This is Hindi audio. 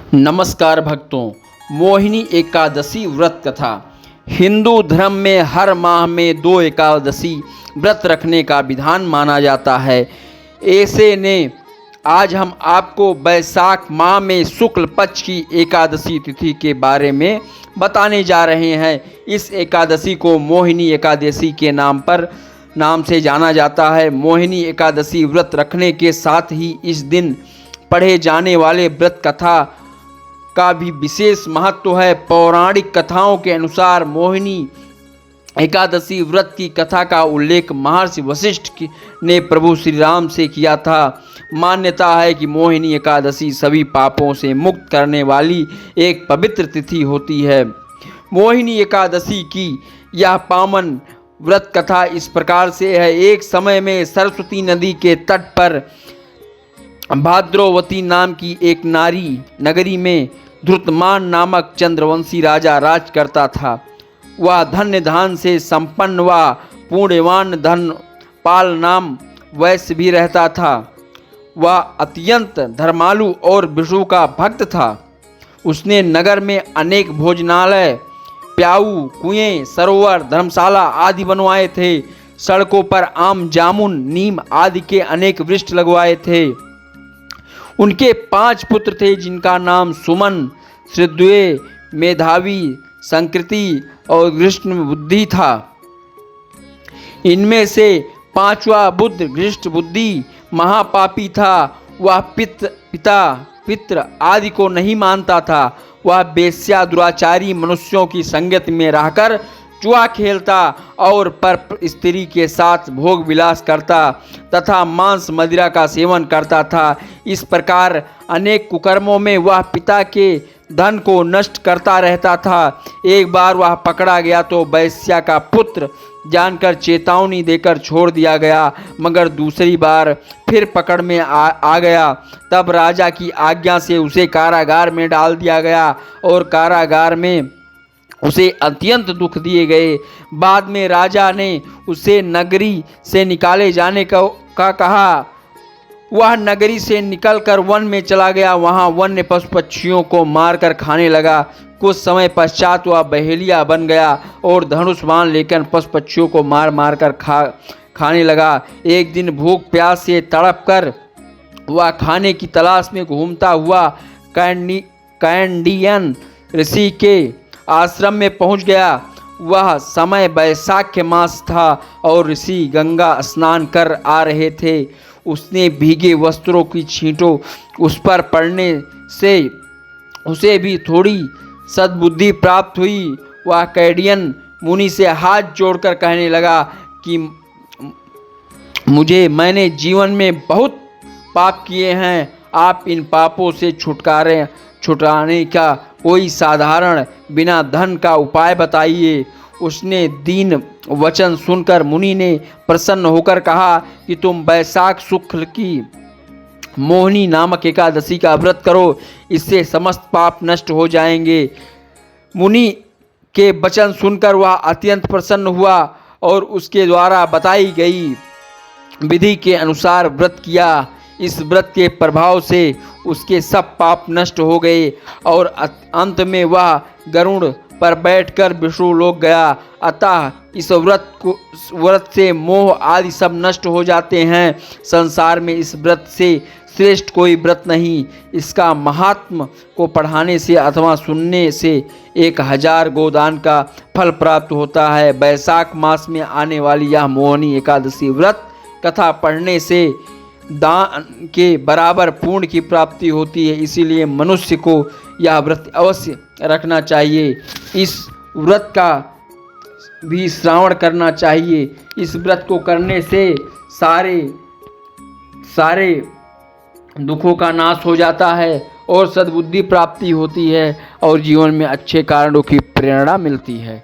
नमस्कार भक्तों, मोहिनी एकादशी व्रत कथा। हिंदू धर्म में हर माह में 2 एकादशी व्रत रखने का विधान माना जाता है। ऐसे ने आज हम आपको वैशाख माह में शुक्ल पक्ष की एकादशी तिथि के बारे में बताने जा रहे हैं। इस एकादशी को मोहिनी एकादशी के नाम से जाना जाता है। मोहिनी एकादशी व्रत रखने के साथ ही इस दिन पढ़े जाने वाले व्रत कथा का भी विशेष महत्व है। पौराणिक कथाओं के अनुसार मोहिनी एकादशी व्रत की कथा का उल्लेख महर्षि वशिष्ठ ने प्रभु श्री राम से किया था। मान्यता है कि मोहिनी एकादशी सभी पापों से मुक्त करने वाली एक पवित्र तिथि होती है। मोहिनी एकादशी की यह पावन व्रत कथा इस प्रकार से है। एक समय में सरस्वती नदी के तट पर भाद्रवती नाम की एक नगरी में धृतमान नामक चंद्रवंशी राजा राज करता था। वह धन्य धान से संपन्न व पुण्यवान धनपाल नाम वैश्य भी रहता था। वह अत्यंत धर्मालु और विष्णु का भक्त था। उसने नगर में अनेक भोजनालय, प्याऊ, कुएं, सरोवर, धर्मशाला आदि बनवाए थे। सड़कों पर आम, जामुन, नीम आदि के अनेक वृक्ष लगवाए थे। उनके 5 पुत्र थे, जिनका नाम सुमन, श्रद्धेय, मेधावी, संकृति और कृष्ण बुद्धि था। इनमें से 5वां बुद्ध घृष्ट बुद्धि महापापी था। वह पित्र आदि को नहीं मानता था। वह वेश्या दुराचारी मनुष्यों की संगत में रहकर जुआ खेलता और पर स्त्री के साथ भोग विलास करता तथा मांस मदिरा का सेवन करता था। इस प्रकार अनेक कुकर्मों में वह पिता के धन को नष्ट करता रहता था। एक बार वह पकड़ा गया तो वैश्या का पुत्र जानकर चेतावनी देकर छोड़ दिया गया, मगर दूसरी बार फिर पकड़ में आ गया। तब राजा की आज्ञा से उसे कारागार में डाल दिया गया और कारागार में उसे अत्यंत दुख दिए गए। बाद में राजा ने उसे नगरी से निकाले जाने का कहा। वह नगरी से निकलकर वन में चला गया। वहां वन्य पशु पक्षियों को मारकर खाने लगा। कुछ समय पश्चात वह बहेलिया बन गया और धनुष बाण लेकर पशु पक्षियों को मार कर खाने लगा। एक दिन भूख प्यास से तड़प कर वह खाने की तलाश में घूमता हुआ कैंडियन ऋषि के आश्रम में पहुंच गया। वह समय वैशाख के मास था और ऋषि गंगा स्नान कर आ रहे थे। उसने भीगे वस्त्रों की छींटों उस पर पड़ने से उसे भी थोड़ी सद्बुद्धि प्राप्त हुई। वह कैडियन मुनि से हाथ जोड़कर कहने लगा कि मैंने जीवन में बहुत पाप किए हैं। आप इन पापों से छुटकाने का कोई साधारण बिना धन का उपाय बताइए। उसने दीन वचन सुनकर मुनि ने प्रसन्न होकर कहा कि तुम वैशाख शुक्ल की मोहिनी नामक एकादशी का व्रत करो, इससे समस्त पाप नष्ट हो जाएंगे। मुनि के वचन सुनकर वह अत्यंत प्रसन्न हुआ और उसके द्वारा बताई गई विधि के अनुसार व्रत किया। इस व्रत के प्रभाव से उसके सब पाप नष्ट हो गए और अंत में वह गरुड़ पर बैठकर विष्णु लोक गया। अतः इस व्रत से मोह आदि सब नष्ट हो जाते हैं। संसार में इस व्रत से श्रेष्ठ कोई व्रत नहीं। इसका महात्म को पढ़ाने से अथवा सुनने से 1000 गोदान का फल प्राप्त होता है। वैशाख मास में आने वाली यह मोहिनी एकादशी व्रत कथा पढ़ने से दान के बराबर पुण्य की प्राप्ति होती है। इसीलिए मनुष्य को यह व्रत अवश्य रखना चाहिए। इस व्रत का भी श्रवण करना चाहिए। इस व्रत को करने से सारे दुखों का नाश हो जाता है और सद्बुद्धि प्राप्ति होती है और जीवन में अच्छे कारणों की प्रेरणा मिलती है।